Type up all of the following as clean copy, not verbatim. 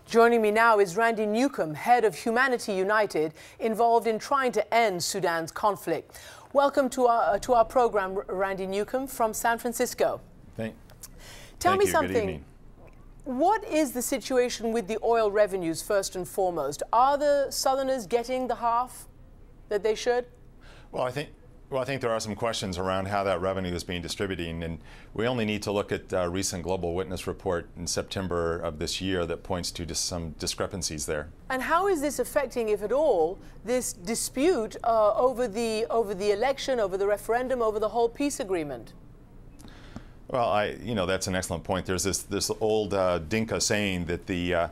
Joining me now is Randy Newcomb, head of Humanity United, involved in trying to end Sudan's conflict. Welcome to our program, Randy Newcomb, from San Francisco. Tell me something. Good evening. What is the situation with the oil revenues, first and foremost? Are the Southerners getting the half that they should? Well, I think there are some questions around how that revenue is being distributed, and we only need to look at a recent Global Witness report in September of this year that points to just some discrepancies there. And how is this affecting, if at all, this dispute over the election, over the referendum, over the whole peace agreement? Well, that's an excellent point. There's this old Dinka saying that the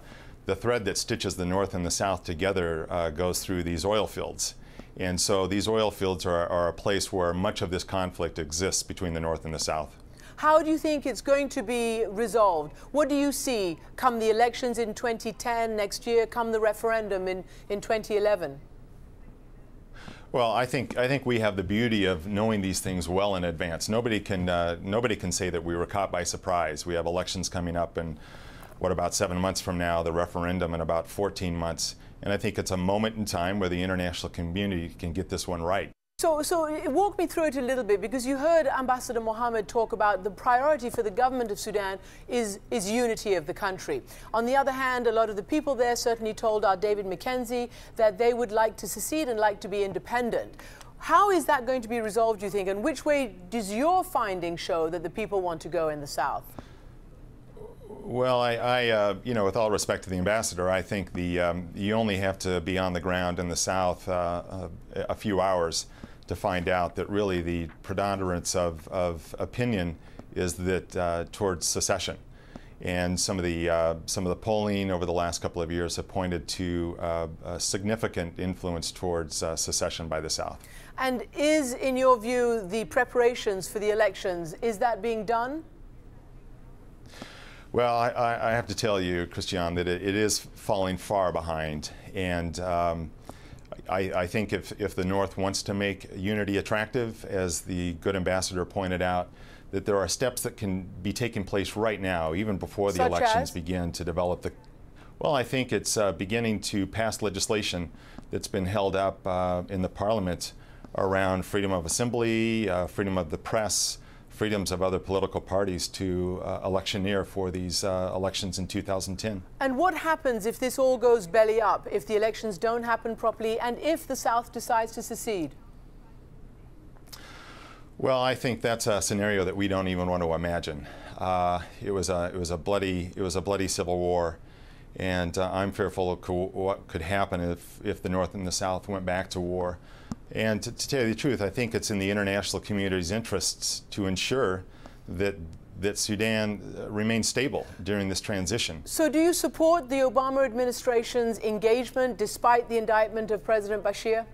thread that stitches the North and the South together goes through these oil fields. And so these oil fields are a place where much of this conflict exists between the North and the South. How do you think it's going to be resolved? What do you see come the elections in 2010, next year, come the referendum in 2011? Well, I think we have the beauty of knowing these things well in advance. Nobody can say that we were caught by surprise. We have elections coming up in, what, about 7 months from now, the referendum in about 14 months. And I think it's a moment in time where the international community can get this one right. So walk me through it a little bit, because you heard Ambassador Mohammed talk about the priority for the government of Sudan is unity of the country. On the other hand, a lot of the people there certainly told our David McKenzie that they would like to secede and like to be independent. How is that going to be resolved, do you think, and which way does your findings show that the people want to go in the South? Well, with all respect to the ambassador, I think you only have to be on the ground in the South a few hours to find out that really the preponderance of opinion is that towards secession, and some of the polling over the last couple of years have pointed to a significant influence towards secession by the South. And is, in your view, the preparations for the elections, is that being done? Well, I have to tell you, Christian, that it is falling far behind. And I think if the North wants to make unity attractive, as the good ambassador pointed out, that there are steps that can be taking place right now, even before the elections begin, to develop the... Well, I think it's beginning to pass legislation that's been held up in the Parliament around freedom of assembly, freedom of the press, freedoms of other political parties to electioneer for these elections in 2010. And what happens if this all goes belly up, if the elections don't happen properly, and if the South decides to secede? Well, I think that's a scenario that we don't even want to imagine. It was a bloody civil war, and I'm fearful of what could happen if the North and the South went back to war. And to tell you the truth, I think it's in the international community's interests to ensure that Sudan remains stable during this transition. So do you support the Obama administration's engagement despite the indictment of President Bashir?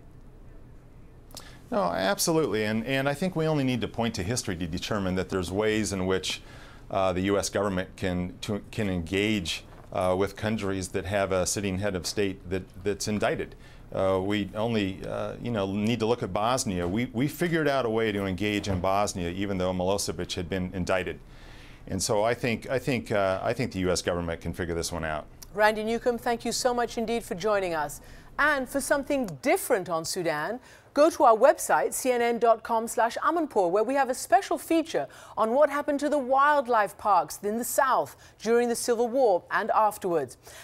No, absolutely. And I think we only need to point to history to determine that there's ways in which the U.S. government can engage with countries that have a sitting head of state that's indicted. We only, need to look at Bosnia. We figured out a way to engage in Bosnia, even though Milosevic had been indicted. And so I think the U.S. government can figure this one out. Randy Newcomb, thank you so much indeed for joining us. And for something different on Sudan, go to our website, cnn.com/Amanpour, where we have a special feature on what happened to the wildlife parks in the South during the Civil War and afterwards.